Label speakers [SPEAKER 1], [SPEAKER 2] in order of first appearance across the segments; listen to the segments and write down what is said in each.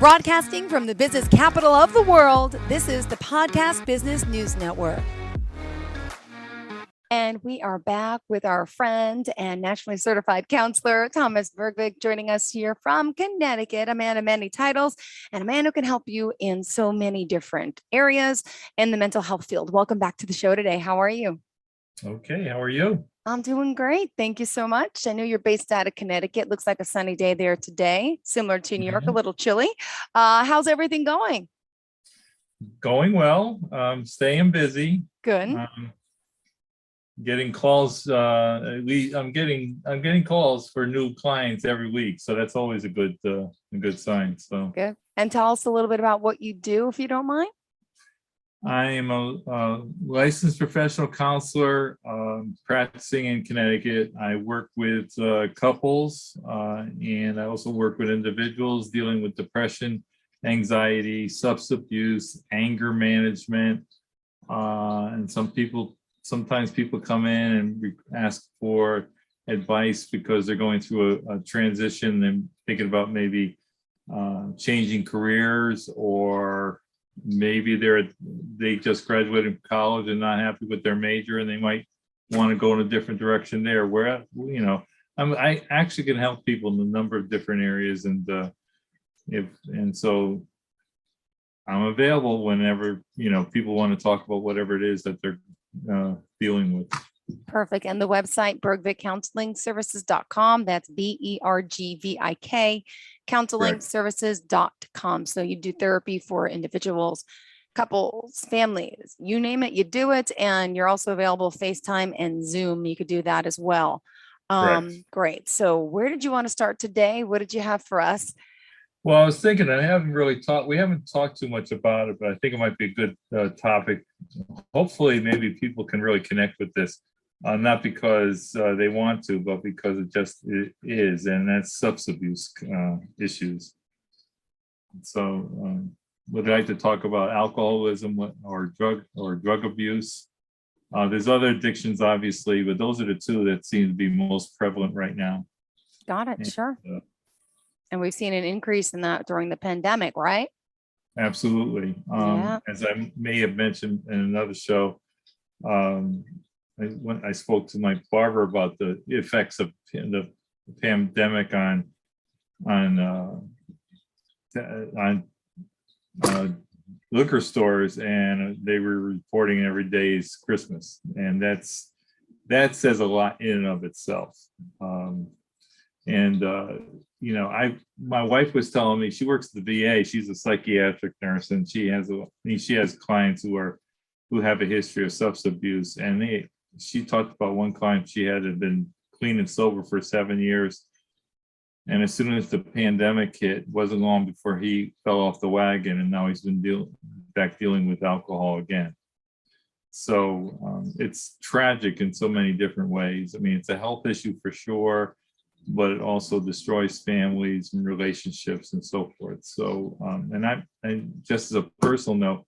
[SPEAKER 1] Broadcasting from the business capital of the world, this is the Podcast Business News Network. And we are back with our friend and nationally certified counselor, Thomas Bergvik, joining us here from Connecticut, a man of many titles and a man who can help you in so many different areas in the mental health field. Welcome back to the show today. How are you?
[SPEAKER 2] Okay, how are you?
[SPEAKER 1] I'm doing great. Thank you so much. I know you're based out of Connecticut. Looks like a sunny day there today, similar to New York, a little chilly. How's everything going?
[SPEAKER 2] Going well. Staying busy.
[SPEAKER 1] Good.
[SPEAKER 2] Getting calls. I'm getting calls for new clients every week, so that's always a good sign. So
[SPEAKER 1] good. And tell us a little bit about what you do, if you don't mind.
[SPEAKER 2] I am a licensed professional counselor practicing in Connecticut. I work with couples and I also work with individuals dealing with depression, anxiety, substance abuse, anger management, and sometimes people come in and ask for advice because they're going through a transition and thinking about maybe changing careers, or maybe they just graduated from college and not happy with their major and they might want to go in a different direction there. Where, I actually can help people in a number of different areas, and so I'm available whenever people want to talk about whatever it is that they're dealing with.
[SPEAKER 1] Perfect. And the website, bergvikcounselingservices.com. That's BERGVIK counselingservices.com. So you do therapy for individuals, couples, families, you name it, you do it. And you're also available FaceTime and Zoom. You could do that as well. Great. So where did you want to start today? What did you have for us?
[SPEAKER 2] Well, I was thinking, we haven't talked too much about it, but I think it might be a good topic. Hopefully, maybe people can really connect with this, not because they want to, but because it is, and that's substance abuse issues. So, would I like to talk about alcoholism or drug abuse? There's other addictions, obviously, but those are the two that seem to be most prevalent right now.
[SPEAKER 1] Got it. Sure. And we've seen an increase in that during the pandemic, right?
[SPEAKER 2] Absolutely. As I may have mentioned in another show, when I spoke to my barber about the effects of the pandemic on liquor stores, and they were reporting every day is Christmas, and that says a lot in and of itself. My wife was telling me, she works at the VA. She's a psychiatric nurse, and she has clients who have a history of substance abuse. And she talked about one client she had been clean and sober for 7 years, and as soon as the pandemic hit, wasn't long before he fell off the wagon, and now he's been dealing with alcohol again. So it's tragic in so many different ways. I mean, it's a health issue for sure, but it also destroys families and relationships and so forth. So, and just as a personal note,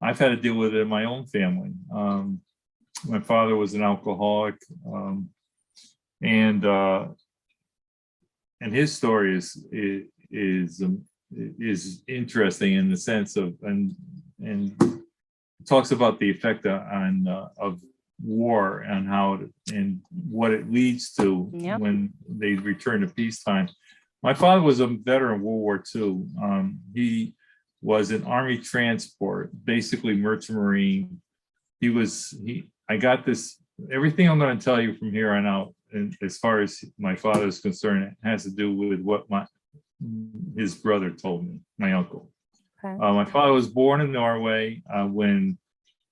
[SPEAKER 2] I've had to deal with it in my own family. My father was an alcoholic, and his story is interesting in the sense of and talks about the effect of war and and what it leads to when they return to peacetime. My father was a veteran of World War II. He was in Army transport, basically merchant marine. I got this, everything I'm going to tell you from here on out, and as far as my father is concerned, it has to do with what his brother told me, my uncle. Okay. My father was born in Norway. When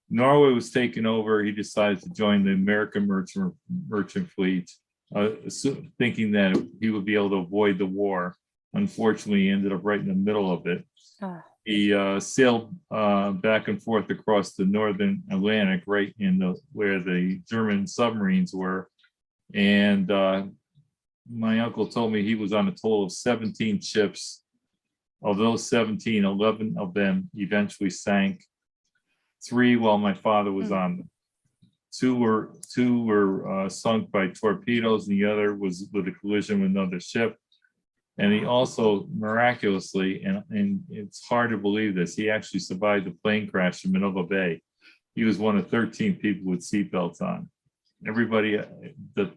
[SPEAKER 2] Norway was taken over, he decided to join the American merchant fleet, thinking that he would be able to avoid the war. Unfortunately, he ended up right in the middle of it. He sailed back and forth across the northern Atlantic, right where the German submarines were. And my uncle told me he was on a total of 17 ships. Of those 17, 11 of them eventually sank. 3 while my father was on them. 2 were sunk by torpedoes, and the other was with a collision with another ship. And he also miraculously, and it's hard to believe this, he actually survived the plane crash in Manila Bay. He was one of 13 people with seatbelts on. Everybody, the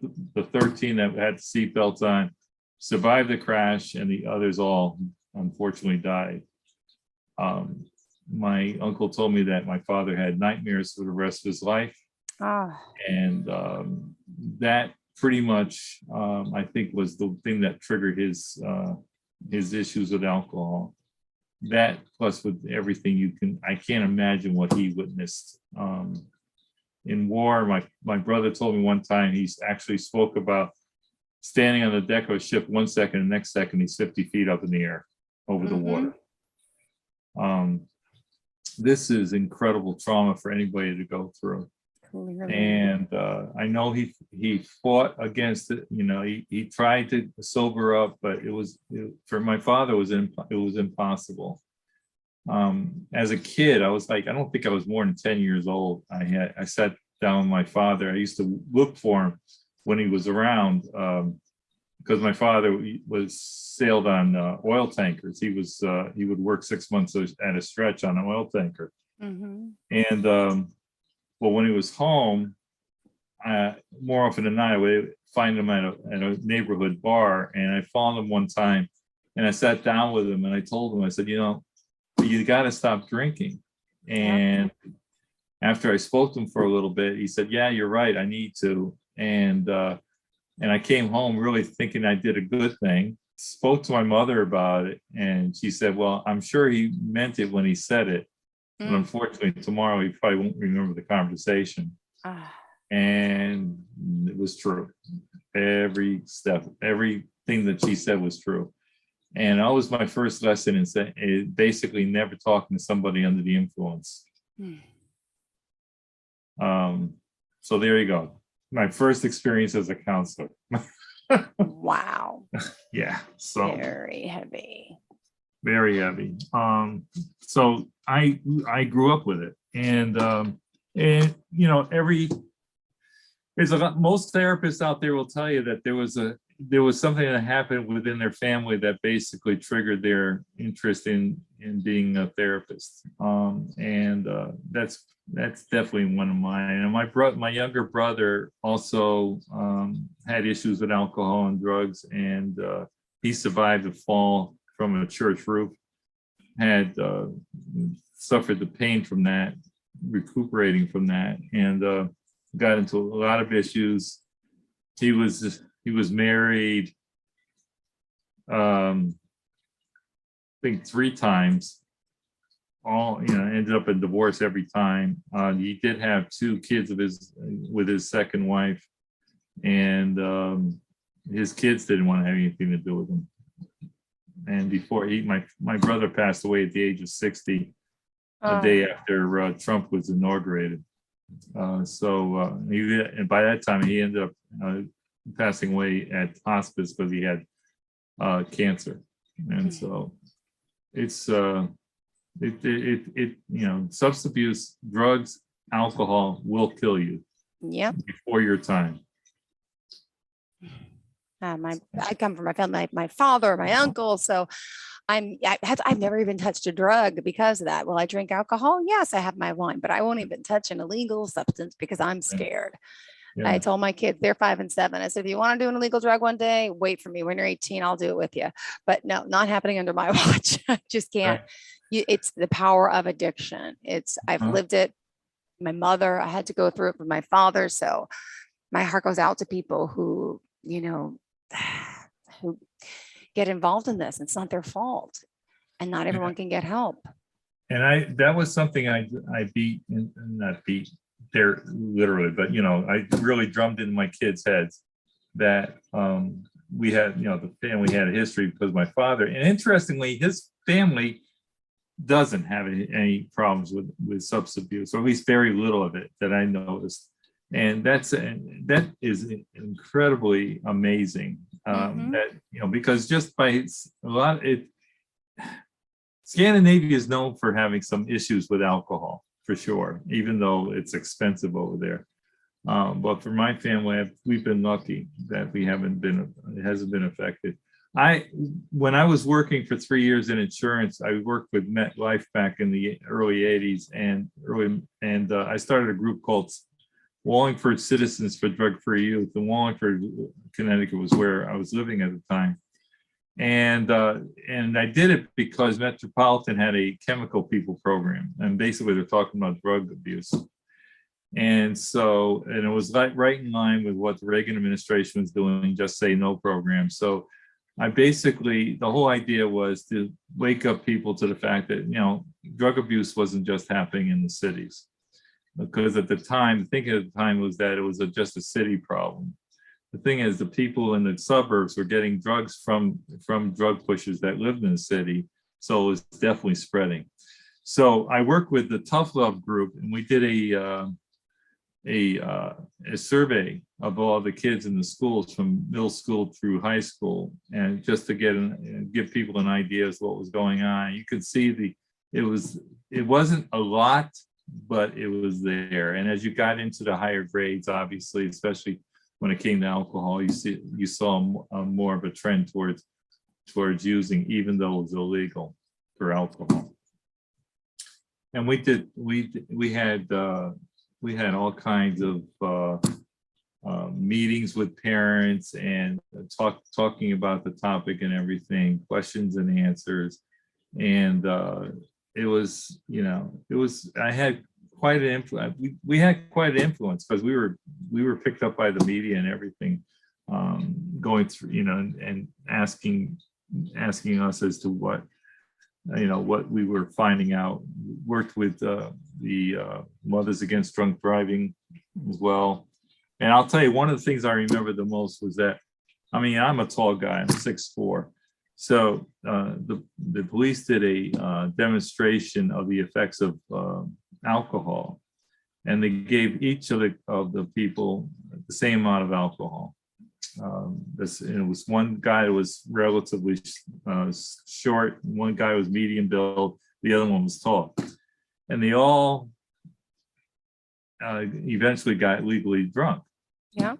[SPEAKER 2] 13 that had seatbelts on survived the crash, and the others all unfortunately died. My uncle told me that my father had nightmares for the rest of his life.
[SPEAKER 1] Oh,
[SPEAKER 2] And that pretty much, I think, was the thing that triggered his issues with alcohol. That plus with everything I can't imagine what he witnessed in war. My brother told me one time he actually spoke about standing on the deck of a ship 1 second, the next second he's 50 feet up in the air over the water. This is incredible trauma for anybody to go through.
[SPEAKER 1] clearly.
[SPEAKER 2] And I know he fought against it. You know, he tried to sober up, but for my father, it was impossible. As a kid, I was like, I don't think I was more than 10 years old. I sat down with my father. I used to look for him when he was around, because my father was sailed on oil tankers. He would work 6 months at a stretch on an oil tanker. And but when he was home, more often than not, I would find him at a neighborhood bar, and I found him one time, and I sat down with him, and I told him, I said, you got to stop drinking. And after I spoke to him for a little bit, he said, yeah, you're right, I need to. And I came home really thinking I did a good thing, spoke to my mother about it, and she said, well, I'm sure he meant it when he said it. But unfortunately, tomorrow he probably won't remember the conversation. And it was true. Every step, everything that she said was true. And that was my first lesson in basically never talking to somebody under the influence. So there you go. My first experience as a counselor.
[SPEAKER 1] Wow.
[SPEAKER 2] Yeah. So
[SPEAKER 1] Very heavy.
[SPEAKER 2] very heavy. So I grew up with it, and there's a lot. Most therapists out there will tell you that there was something that happened within their family that basically triggered their interest in being a therapist. And that's definitely one of mine. And my younger brother also had issues with alcohol and drugs, and he survived a fall from a church roof, had suffered the pain from that, recuperating from that, and got into a lot of issues. He was married, I think 3 times. All ended up in divorce every time. He did have 2 kids with his second wife, and his kids didn't want to have anything to do with him. And before my brother passed away at the age of 60, a day after Trump was inaugurated. And by that time he ended up passing away at hospice because he had cancer. And so it's substance abuse, drugs, alcohol will kill you.
[SPEAKER 1] Yep.
[SPEAKER 2] Before your time.
[SPEAKER 1] I come from a family, my father, my uncle, so I've never even touched a drug because of that. Will I drink alcohol? Yes, I have my wine, but I won't even touch an illegal substance because I'm scared.
[SPEAKER 2] Yeah.
[SPEAKER 1] I told my kids, they're 5 and 7. I said, if you want to do an illegal drug one day, wait for me. When you're 18, I'll do it with you. But no, not happening under my watch. I just can't. It's the power of addiction. I've lived it. My mother, I had to go through it with my father. So my heart goes out to people who who get involved in this. It's not their fault, and not everyone can get help.
[SPEAKER 2] And that was something I beat, and not beat there literally, but I really drummed into my kids' heads that we had, the family had a history because my father, and interestingly, his family doesn't have any problems with substance abuse, or at least very little of it that I noticed. And that is incredibly amazing. That because just by Scandinavia is known for having some issues with alcohol for sure, even though it's expensive over there. But for my family, we've been lucky that it hasn't been affected. When I was working for 3 years in insurance, I worked with MetLife back in the early 80s and I started a group called Wallingford Citizens for Drug-Free Youth. And Wallingford, Connecticut was where I was living at the time. And I did it because Metropolitan had a chemical people program. And basically they're talking about drug abuse. And so, and it was right in line with what the Reagan administration was doing, Just Say No program. So I basically, the whole idea was to wake up people to the fact that, drug abuse wasn't just happening in the cities. Because at the time, the thinking at the time was that it was just a city problem. The thing is, the people in the suburbs were getting drugs from drug pushers that lived in the city. So it was definitely spreading. So I worked with the Tough Love group, and we did a survey of all the kids in the schools from middle school through high school, and just to give people an idea of what was going on. You could see it wasn't a lot, but it was there. And as you got into the higher grades, obviously, especially when it came to alcohol, you saw more of a trend towards using, even though it was illegal for alcohol. And we had all kinds of meetings with parents and talking about the topic and everything, questions and answers. And it was, I had quite an influence. We had quite an influence because we were picked up by the media and everything, going through, and asking us as to what we were finding out. Worked with the Mothers Against Drunk Driving as well. And I'll tell you, one of the things I remember the most was that, I'm a tall guy, I'm 6'4". So the police did a demonstration of the effects of alcohol, and they gave each of the people the same amount of alcohol. It was one guy that was relatively short, one guy was medium build, the other one was tall, and they all eventually got legally drunk.
[SPEAKER 1] Yeah.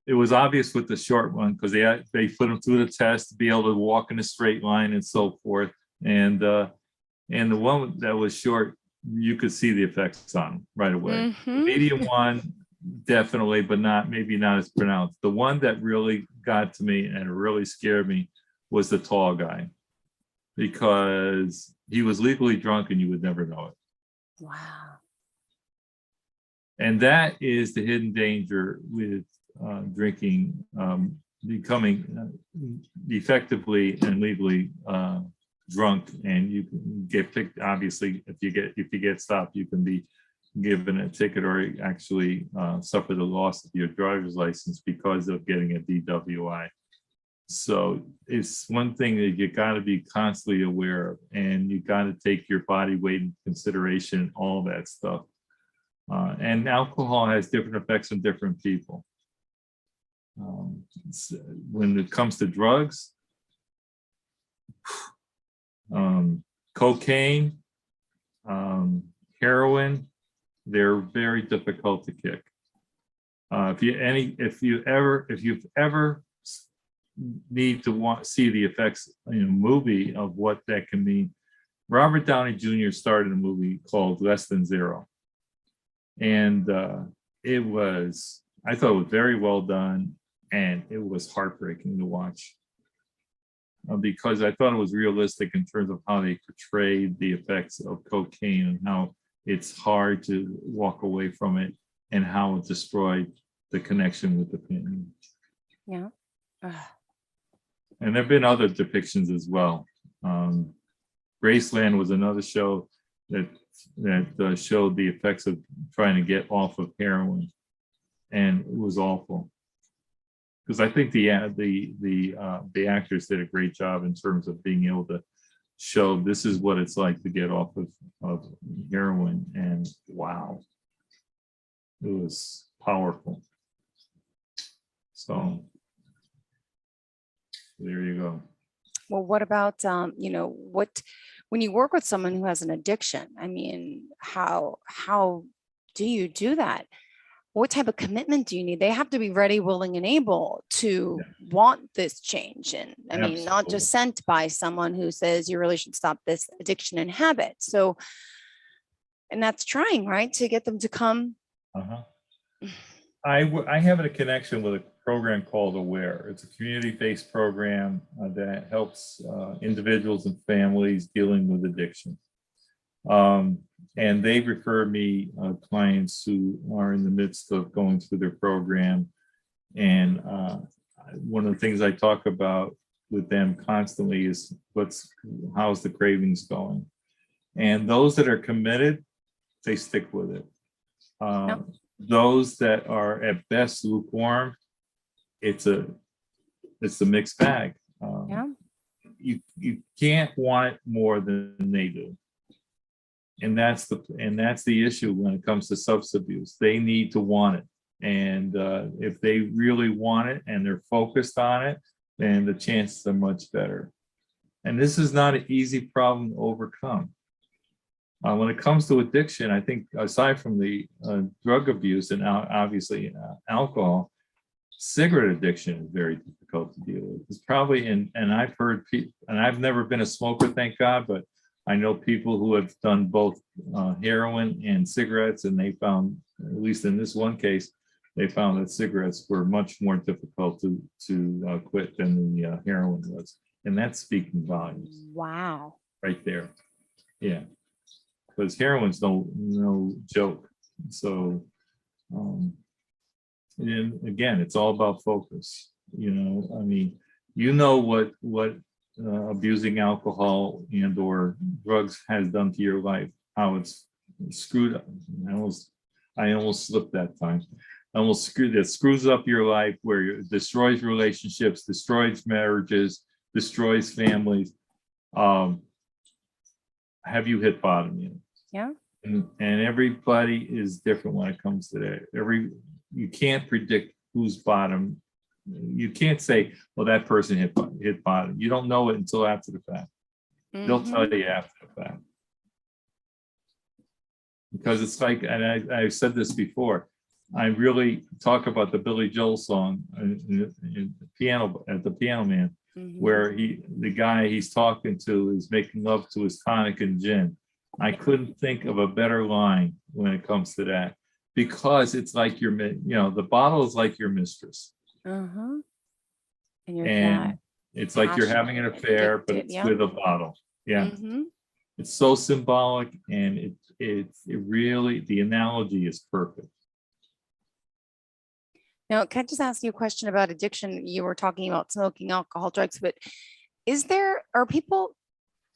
[SPEAKER 2] It was obvious with the short one because they put him through the test to be able to walk in a straight line and so forth, and the one that was short, you could see the effects on him right away.
[SPEAKER 1] Mm-hmm.
[SPEAKER 2] The medium one, definitely, but maybe not as pronounced. The one that really got to me and really scared me was the tall guy, because he was legally drunk and you would never know it.
[SPEAKER 1] Wow.
[SPEAKER 2] And that is the hidden danger with drinking, becoming effectively and legally drunk, and you can get picked. Obviously, if you get stopped, you can be given a ticket or actually suffer the loss of your driver's license because of getting a DWI. So it's one thing that you got to be constantly aware of, and you got to take your body weight in consideration, all that stuff. And alcohol has different effects on different people. When it comes to drugs, cocaine, heroin, they're very difficult to kick. If you've ever need to see the effects in a movie of what that can mean, Robert Downey Jr. started a movie called Less Than Zero. And I thought it was very well done, and it was heartbreaking to watch because I thought it was realistic in terms of how they portrayed the effects of cocaine and how it's hard to walk away from it and how it destroyed the connection with the family.
[SPEAKER 1] Yeah.
[SPEAKER 2] And there have been other depictions as well. Graceland was another show that showed the effects of trying to get off of heroin, and it was awful. Because I think the actors did a great job in terms of being able to show this is what it's like to get off of heroin, and wow, it was powerful. So there you go.
[SPEAKER 1] Well, what about, when you work with someone who has an addiction, how do you do that? what type of commitment do you need? They have to be ready, willing, and able to
[SPEAKER 2] Yeah.
[SPEAKER 1] want this change. And I mean, not
[SPEAKER 2] Absolutely.
[SPEAKER 1] just sent by someone who says you really should stop this addiction and habit. So, and that's trying, right? To get them to come.
[SPEAKER 2] Uh-huh. I have a connection with a program called Aware. It's a community-based program that helps individuals and families dealing with addiction. And they refer me clients who are in the midst of going through their program. And one of the things I talk about with them constantly is how's the cravings going? And those that are committed, they stick with it.
[SPEAKER 1] Yep.
[SPEAKER 2] Those that are at best lukewarm, it's a mixed bag.
[SPEAKER 1] Yeah.
[SPEAKER 2] You can't want it more than they do. And that's the issue when it comes to substance abuse. They need to want it. And if they really want it and they're focused on it, then the chances are much better. And this is not an easy problem to overcome. When it comes to addiction, I think aside from the drug abuse and obviously alcohol, cigarette addiction is very difficult to deal with. It's probably, and I've heard people, and I've never been a smoker, thank God, but I know people who have done both heroin and cigarettes, and they found, at least in this one case, they found that cigarettes were much more difficult to quit than the heroin was. And that's speaking volumes.
[SPEAKER 1] Wow.
[SPEAKER 2] Right there. Yeah. Because heroin's no joke. So, and again, it's all about focus. You know, I mean, you know what abusing alcohol and or drugs has done to your life, how it's screwed up. I almost slipped that time. Screws up your life, where it destroys relationships, destroys marriages, destroys families. Have you hit bottom yet?
[SPEAKER 1] Yeah.
[SPEAKER 2] And everybody is different when it comes to that. You can't predict who's bottom. You can't say, well, that person hit bottom. You don't know it until after the fact. They'll tell you after the fact. Because it's like, and I've said this before, I really talk about the Billy Joel song in the piano, at the Piano Man, where the guy he's talking to is making love to his tonic and gin. I couldn't think of a better line when it comes to that, because it's like the bottle is like your mistress.
[SPEAKER 1] And
[SPEAKER 2] it's like you're having an affair, but it's with a bottle. Yeah. It's so symbolic, and it really, the analogy is perfect.
[SPEAKER 1] Now, can I just ask you a question about addiction? You were talking about smoking, alcohol, drugs, but are people,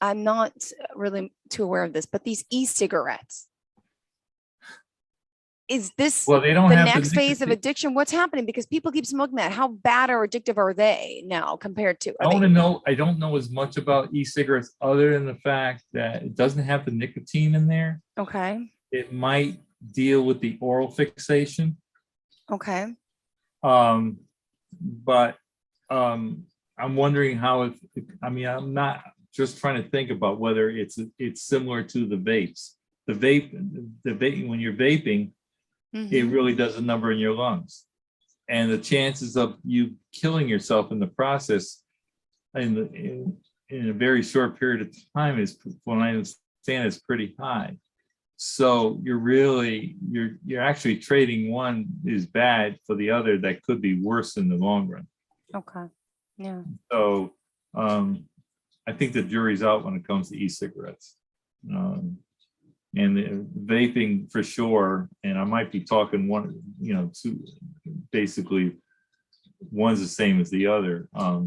[SPEAKER 1] I'm not really too aware of this, but these e-cigarettes, is this
[SPEAKER 2] the
[SPEAKER 1] next phase of addiction? What's happening? Because people keep smoking that. How bad or addictive are they now compared to?
[SPEAKER 2] I don't know as much about e-cigarettes other than the fact that it doesn't have the nicotine in there.
[SPEAKER 1] Okay.
[SPEAKER 2] It might deal with the oral fixation.
[SPEAKER 1] Okay.
[SPEAKER 2] But I'm wondering how I'm not just trying to think about whether it's similar to the vapes. The vape, when you're vaping, it really does a number in your lungs. And the chances of you killing yourself in the process in a very short period of time is, when I understand, is pretty high. So you're actually trading one is bad for the other that could be worse in the long run.
[SPEAKER 1] Okay. Yeah.
[SPEAKER 2] So I think the jury's out when it comes to e-cigarettes. And the vaping for sure, and I might be talking two, basically one's the same as the other. I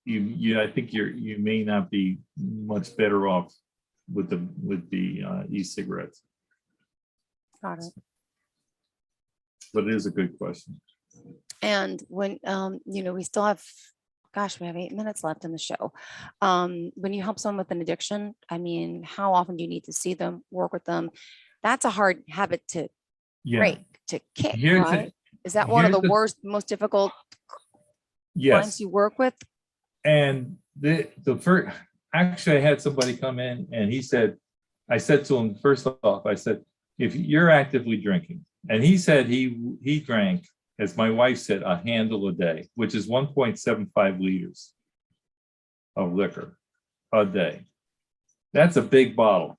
[SPEAKER 2] think you may not be much better off with the e-cigarettes.
[SPEAKER 1] Got it.
[SPEAKER 2] But it is a good question.
[SPEAKER 1] And when we still have, we have 8 minutes left in the show. When you help someone with an addiction, I mean, how often do you need to see them, work with them? That's a hard habit to break, to kick, right? Is that one of the worst, most difficult clients you work with?
[SPEAKER 2] And the first, actually, I had somebody come in and he said, I said to him, first off, I said, if you're actively drinking, and he said he drank, as my wife said, a handle a day, which is 1.75 liters of liquor a day. That's a big bottle.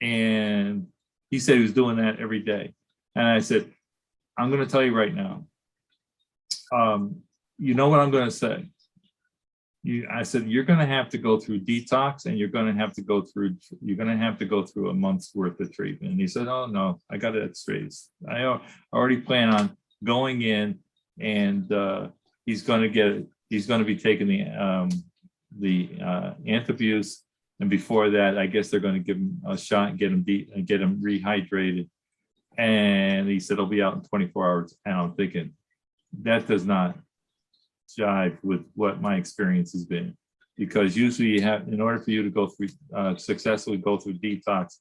[SPEAKER 2] And he said he was doing that every day. And I said, I'm going to tell you right now, you know what I'm going to say? I said, you're going to have to go through detox, and you're going to have to go through a month's worth of treatment. And he said, oh no, I got it straight. I already plan on going in, and he's going to be taking the antabuse. And before that, I guess they're going to give him a shot and get him rehydrated. And he said, he'll be out in 24 hours. And I'm thinking, that does not jive with what my experience has been, because usually you have, in order for you to go through successfully go through detox,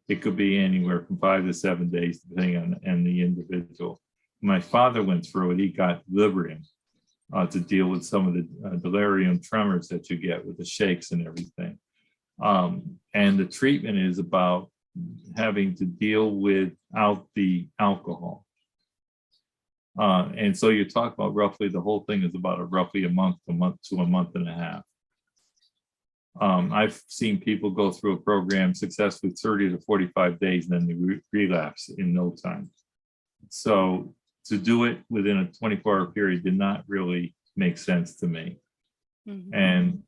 [SPEAKER 2] it could be anywhere from 5 to 7 days, depending on the individual. My father went through it. He got Librium to deal with some of the delirium tremors that you get with the shakes and everything. And the treatment is about having to deal without the alcohol. And so you talk about roughly, the whole thing is about roughly a month to a month and a half. I've seen people go through a program successfully 30 to 45 days, and then they relapse in no time. So to do it within a 24-hour period did not really make sense to me. Mm-hmm. And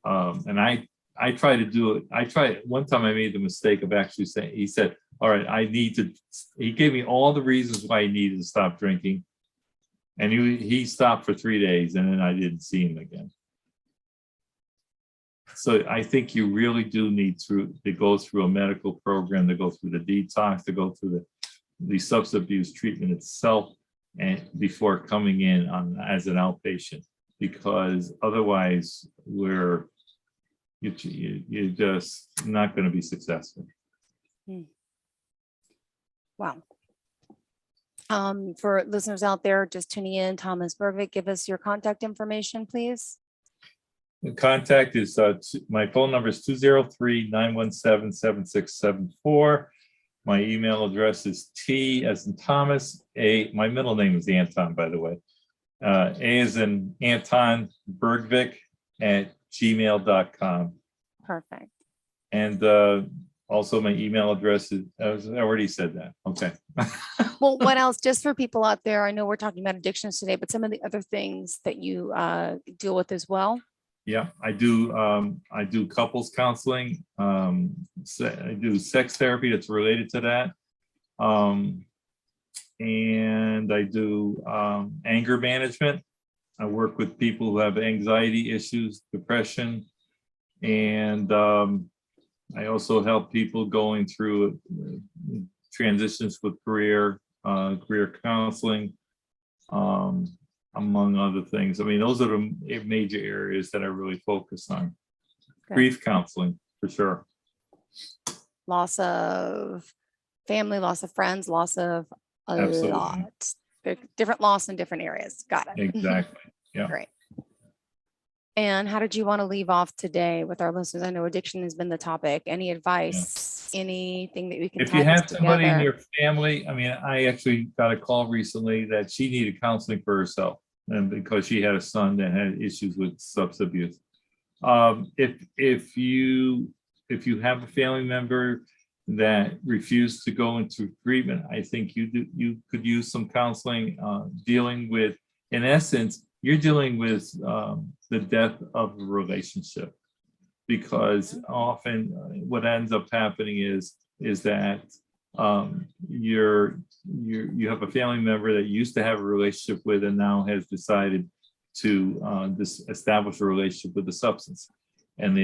[SPEAKER 2] I try to do it. One time I made the mistake of actually saying, he said, all right, he gave me all the reasons why he needed to stop drinking. And he stopped for 3 days, and then I didn't see him again. So I think you really do need to go through a medical program, to go through the detox, to go through the substance abuse treatment itself, and before coming in as an outpatient, because otherwise you're just not going to be successful.
[SPEAKER 1] Wow. For listeners out there just tuning in, Thomas Bergvik, give us your contact information, please.
[SPEAKER 2] The contact is, my phone number is 203-917-7674. My email address is T as in Thomas, my middle name is Anton, by the way. A as in Anton Bergvik @gmail.com.
[SPEAKER 1] Perfect.
[SPEAKER 2] And also my email address is, I already said that. Okay.
[SPEAKER 1] Well, what else, just for people out there, I know we're talking about addictions today, but some of the other things that you deal with as well.
[SPEAKER 2] Yeah, I do couples counseling. I do sex therapy that's related to that. And I do anger management. I work with people who have anxiety issues, depression, and I also help people going through transitions with career counseling, among other things. I mean, those are the major areas that I really focus on. Okay. Grief counseling, for sure.
[SPEAKER 1] Loss of family, loss of friends, loss of a lot. Different loss in different areas. Got it.
[SPEAKER 2] Exactly. Yeah.
[SPEAKER 1] Great. And how did you want to leave off today with our listeners? I know addiction has been the topic. Any advice, anything that we can
[SPEAKER 2] if you have somebody in your family, I mean, I actually got a call recently that she needed counseling for herself, and because she had a son that had issues with substance abuse. If you have a family member that refused to go into treatment, I think you could use some counseling, dealing with, in essence, you're dealing with the death of a relationship, because often what ends up happening is that you have a family member that you used to have a relationship with and now has decided to establish a relationship with the substance, and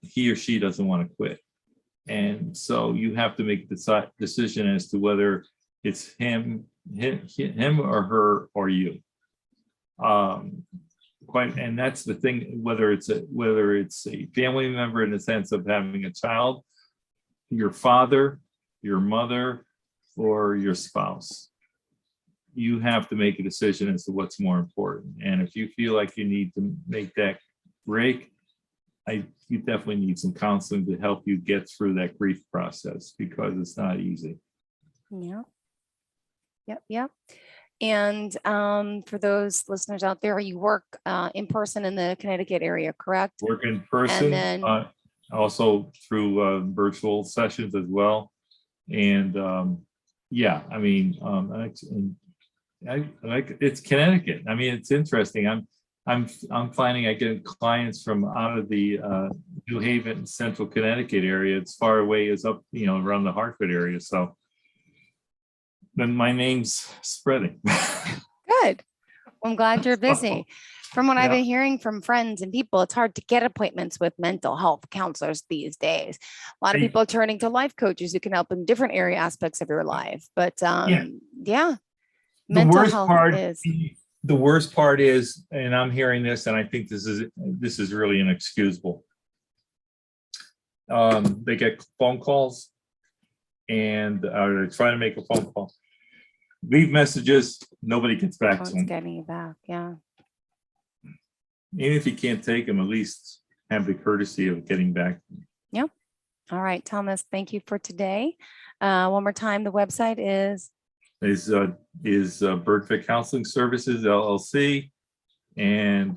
[SPEAKER 2] he or she doesn't want to quit. And so you have to make the decision as to whether it's him or her or you. And that's the thing, whether it's a family member in the sense of having a child, your father, your mother, or your spouse. You have to make a decision as to what's more important. And if you feel like you need to make that break, you definitely need some counseling to help you get through that grief process, because it's not easy.
[SPEAKER 1] Yeah. Yep. And for those listeners out there, you work in person in the Connecticut area, correct?
[SPEAKER 2] Work in
[SPEAKER 1] And
[SPEAKER 2] person,
[SPEAKER 1] then,
[SPEAKER 2] also through virtual sessions as well. And yeah, I mean, I like, it's Connecticut. I mean, it's interesting. I'm finding I get clients from out of the New Haven, Central Connecticut area. It's far away as up, around the Hartford area. So then my name's spreading.
[SPEAKER 1] good. Well, I'm glad you're busy. From what I've
[SPEAKER 2] Yeah.
[SPEAKER 1] been hearing from friends and people, it's hard to get appointments with mental health counselors these days. A lot of
[SPEAKER 2] Hey.
[SPEAKER 1] people are turning to life coaches who can help in different area aspects of your life. But yeah,
[SPEAKER 2] The
[SPEAKER 1] mental
[SPEAKER 2] worst
[SPEAKER 1] health
[SPEAKER 2] part,
[SPEAKER 1] is.
[SPEAKER 2] the worst part is, and I'm hearing this, and I think this is really inexcusable. They get phone calls, and they're trying to make a phone call, leave messages, nobody gets back to
[SPEAKER 1] One's
[SPEAKER 2] them.
[SPEAKER 1] getting you back. Yeah.
[SPEAKER 2] Even if you can't take them, at least have the courtesy of getting back.
[SPEAKER 1] All right, Thomas, thank you for today. One more time, the website is
[SPEAKER 2] Bergvik Counseling Services LLC, and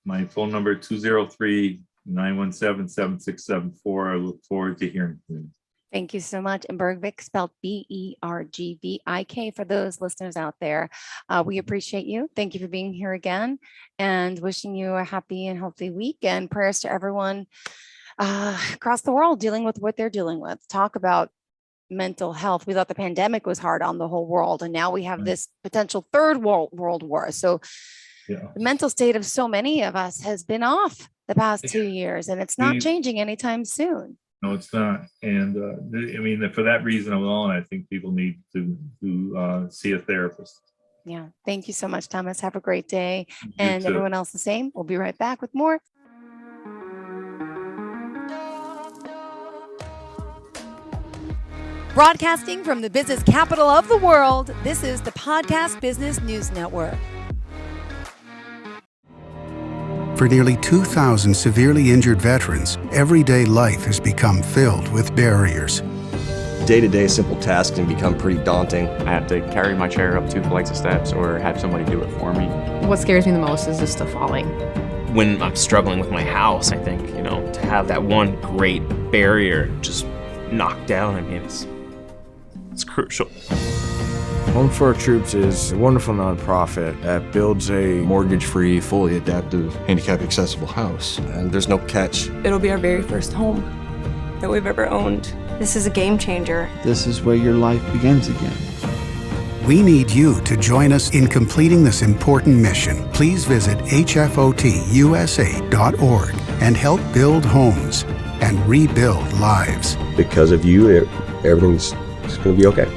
[SPEAKER 2] my phone number 203-917-7674. I look forward to hearing from you.
[SPEAKER 1] Thank you so much. And Bergvik, spelled Bergvik for those listeners out there. We appreciate you. Thank you for being here again, and wishing you a happy and healthy week, and prayers to everyone across the world dealing with what they're dealing with. Talk about mental health. We thought the pandemic was hard on the whole world, and now we have this potential third world war. So
[SPEAKER 2] Yeah.
[SPEAKER 1] the mental state of so many of us has been off the past 2 years, and it's not changing anytime soon.
[SPEAKER 2] No, it's not. And I mean, for that reason alone, I think people need to see a therapist.
[SPEAKER 1] Yeah. Thank you so much, Thomas. Have a great day.
[SPEAKER 2] You
[SPEAKER 1] And
[SPEAKER 2] too.
[SPEAKER 1] everyone else the same. We'll be right back with more. Broadcasting from the business capital of the world, this is the Podcast Business News Network.
[SPEAKER 3] For nearly 2,000 severely injured veterans, everyday life has become filled with barriers.
[SPEAKER 4] Day-to-day simple tasks can become pretty daunting.
[SPEAKER 5] I have to carry my chair up 2 flights of steps or have somebody do it for me.
[SPEAKER 6] What scares me the most is just the falling.
[SPEAKER 7] When I'm struggling with my house, I think, to have that one great barrier just knocked down, I mean, it's crucial.
[SPEAKER 8] Home for Our Troops is a wonderful nonprofit that builds a
[SPEAKER 9] mortgage-free, fully adaptive, handicap-accessible house.
[SPEAKER 4] And there's no catch.
[SPEAKER 10] It'll be our very first home that we've ever owned. This is a game changer.
[SPEAKER 11] This is where your life begins again.
[SPEAKER 3] We need you to join us in completing this important mission. Please visit hfotusa.org and help build homes and rebuild lives.
[SPEAKER 4] Because of you, everything's going to be okay.